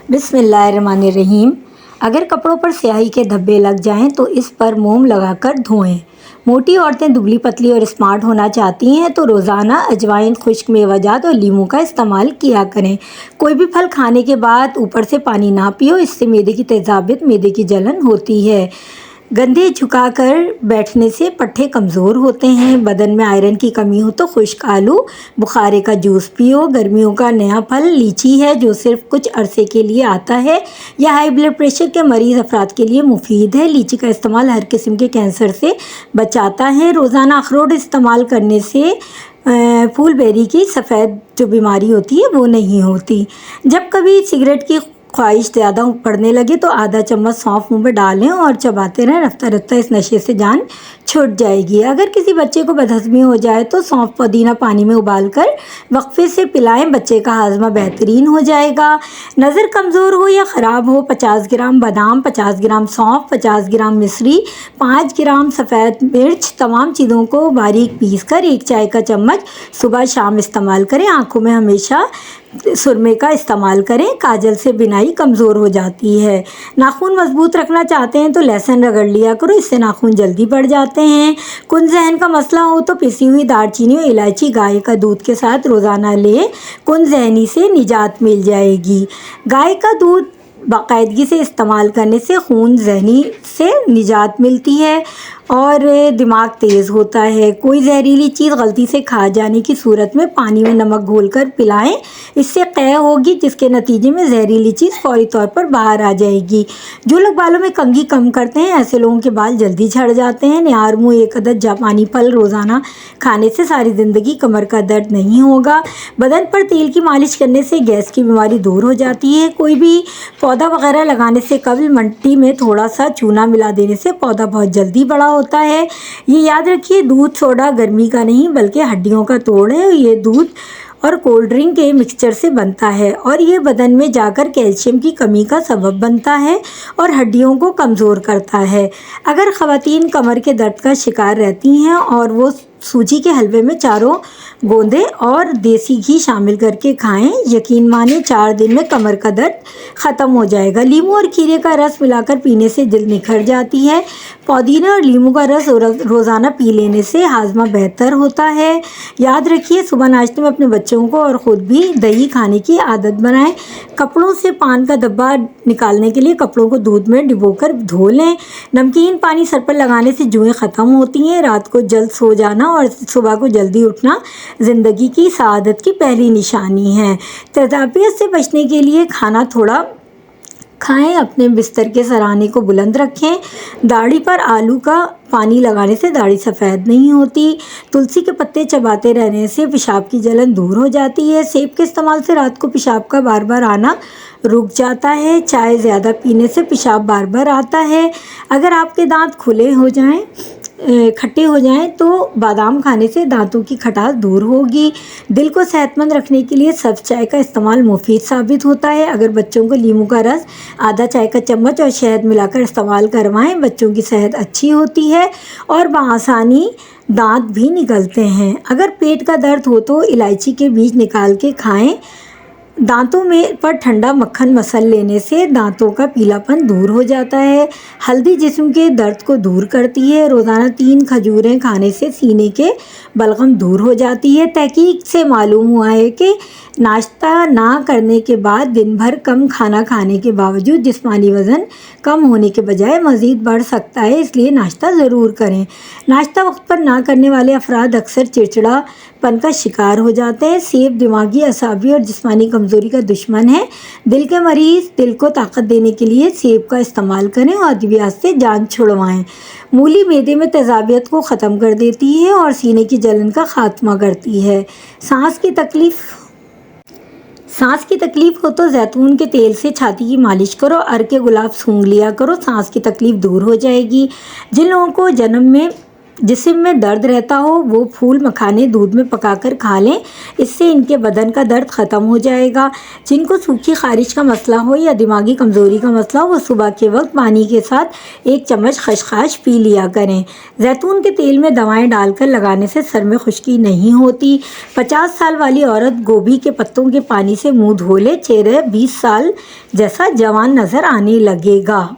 बिस्मिल्लाहिर्रहमानिर्रहीम। अगर कपड़ों पर स्याही के धब्बे लग जाएं तो इस पर मोम लगाकर धोएं। मोटी औरतें दुबली पतली और स्मार्ट होना चाहती हैं तो रोज़ाना अजवाइन, खुश्क मेवाजात और लीमू का इस्तेमाल किया करें। कोई भी फल खाने के बाद ऊपर से पानी ना पियो, इससे मैदे की तेज़ाबियत, मैदे की जलन होती है। कंधे झुकाकर बैठने से पट्ठे कमज़ोर होते हैं। बदन में आयरन की कमी हो तो खुश्क आलू बुखारे का जूस पियो। गर्मियों का नया फल लीची है जो सिर्फ कुछ अरसे के लिए आता है। यह हाई ब्लड प्रेशर के मरीज़ अफराद के लिए मुफीद है। लीची का इस्तेमाल हर किस्म के कैंसर से बचाता है। रोज़ाना अखरोट इस्तेमाल करने से फूल बेरी की सफ़ेद जो बीमारी होती है वो नहीं होती। जब कभी सिगरेट की ख्वाहिश ज़्यादा बढ़ने लगे तो आधा चम्मच सौंफ मुंह में डालें और चबाते रहें। रफ्ता रफ्ता इस नशे से जान छूट जाएगी। अगर किसी बच्चे को बदहज़मी हो जाए तो सौंफ पुदीना पानी में उबालकर वक्फे से पिलाएं, बच्चे का हाजमा बेहतरीन हो जाएगा। नज़र कमज़ोर हो या ख़राब हो, 50 ग्राम बादाम, 50 ग्राम सौंफ, 50 ग्राम मिश्री, 5 ग्राम सफ़ेद मिर्च, तमाम चीज़ों को बारीक पीस कर 1 चाय का चम्मच सुबह शाम इस्तेमाल करें। आँखों में हमेशा सुरमे का इस्तेमाल करें। काजल से बिनाई कमज़ोर हो जाती है। नाखून मजबूत रखना चाहते हैं तो लहसुन रगड़ लिया करो, इससे नाखून जल्दी बढ़ जाते हैं। कुन ज़हन का मसला हो तो पिसी हुई दालचीनी और इलायची गाय का दूध के साथ रोज़ाना लें, कुन ज़हनी से निजात मिल जाएगी। गाय का दूध बाकायदगी से इस्तेमाल करने से खून ज़हनी से निजात मिलती है और दिमाग तेज़ होता है। कोई जहरीली चीज़ गलती से खा जाने की सूरत में पानी में नमक घोलकर पिलाएं, इससे क़य होगी जिसके नतीजे में जहरीली चीज़ फौरी तौर पर बाहर आ जाएगी। जो लोग बालों में कंघी कम करते हैं ऐसे लोगों के बाल जल्दी झड़ जाते हैं। न्यारमू 1 अदद जापानी फल रोज़ाना खाने से सारी ज़िंदगी कमर का दर्द नहीं होगा। बदन पर तेल की मालिश करने से गैस की बीमारी दूर हो जाती है। कोई भी पौधा वगैरह लगाने से कबल मिट्टी में थोड़ा सा चूना मिला देने से पौधा बहुत जल्दी बड़ा होता है। ये याद रखिए, दूध सोडा गर्मी का नहीं बल्कि हड्डियों का तोड़ है। ये दूध और कोल्ड ड्रिंक के मिक्सचर से बनता है और ये बदन में जाकर कैल्शियम की कमी का सबब बनता है और हड्डियों को कमज़ोर करता है। अगर ख़वातीन कमर के दर्द का शिकार रहती हैं और वो सूजी के हलवे में चारों गोंदे और देसी घी शामिल करके खाएं, यकीन माने 4 दिन में कमर का दर्द ख़त्म हो जाएगा। लीमू और खीरे का रस मिलाकर पीने से जल्द निखर जाती है। पुदीना और लीमू का रस रोज़ाना पी लेने से हाजमा बेहतर होता है। याद रखिए, सुबह नाश्ते में अपने बच्चों को और ख़ुद भी दही खाने की आदत बनाएं। कपड़ों से पान का धब्बा निकालने के लिए कपड़ों को दूध में डुबोकर धो लें। नमकीन पानी सर पर लगाने से जुएँ ख़त्म होती हैं। रात को जल्द सो जाना और सुबह को जल्दी उठना ज़िंदगी की सआदत की पहली निशानी है। तेज़ाबियत से बचने के लिए खाना थोड़ा खाएं, अपने बिस्तर के सराहने को बुलंद रखें। दाढ़ी पर आलू का पानी लगाने से दाढ़ी सफ़ेद नहीं होती। तुलसी के पत्ते चबाते रहने से पेशाब की जलन दूर हो जाती है। सेब के इस्तेमाल से रात को पेशाब का बार बार आना रुक जाता है। चाय ज़्यादा पीने से पेशाब बार बार आता है। अगर आपके दांत खुले हो जाएं, खट्टे हो जाएं तो बादाम खाने से दांतों की खटास दूर होगी। दिल को सेहतमंद रखने के लिए सब्ज़ चाय का इस्तेमाल मुफीद साबित होता है। अगर बच्चों को लीमू का रस आधा चाय का चम्मच और शहद मिलाकर इस्तेमाल करवाएं, बच्चों की सेहत अच्छी होती है और बआसानी दांत भी निकलते हैं। अगर पेट का दर्द हो तो इलायची के बीज निकाल के खाएं। दांतों में पर ठंडा मक्खन मसल लेने से दांतों का पीलापन दूर हो जाता है। हल्दी जिस्म के दर्द को दूर करती है। रोज़ाना 3 खजूरें खाने से सीने के बलगम दूर हो जाती है। तहकीक से मालूम हुआ है कि नाश्ता ना करने के बाद दिन भर कम खाना खाने के बावजूद जिस्मानी वज़न कम होने के बजाय मज़ीद बढ़ सकता है, इसलिए नाश्ता ज़रूर करें। नाश्ता वक्त पर ना करने वाले अफराद अक्सर चिड़चिड़ापन का शिकार हो जाते हैं। सेब दिमागी, असाबी और जिस्मानी कमज़ोरी का दुश्मन है। दिल के मरीज़ दिल को ताकत देने के लिए सेब का इस्तेमाल करें और अद्वियात से जान छुड़वाएं। मूली मैदे में तेज़ाबियत को ख़त्म कर देती है और सीने की जलन का ख़ात्मा करती है। सांस की तकलीफ़ हो तो जैतून के तेल से छाती की मालिश करो, अरके गुलाब सूंघ लिया करो, सांस की तकलीफ़ दूर हो जाएगी। जिन लोगों को जन्म में जिस्म में दर्द रहता हो वो फूल मखाने दूध में पकाकर खा लें, इससे इनके बदन का दर्द ख़त्म हो जाएगा। जिनको सूखी खारिश का मसला हो या दिमागी कमज़ोरी का मसला हो वो सुबह के वक्त पानी के साथ 1 चम्मच खसखस पी लिया करें। जैतून के तेल में दवाएं डालकर लगाने से सर में खुश्की नहीं होती। 50 साल वाली औरत गोभी के पत्तों के पानी से मुँह धो ले, चेहरा 20 साल जैसा जवान नज़र आने लगेगा।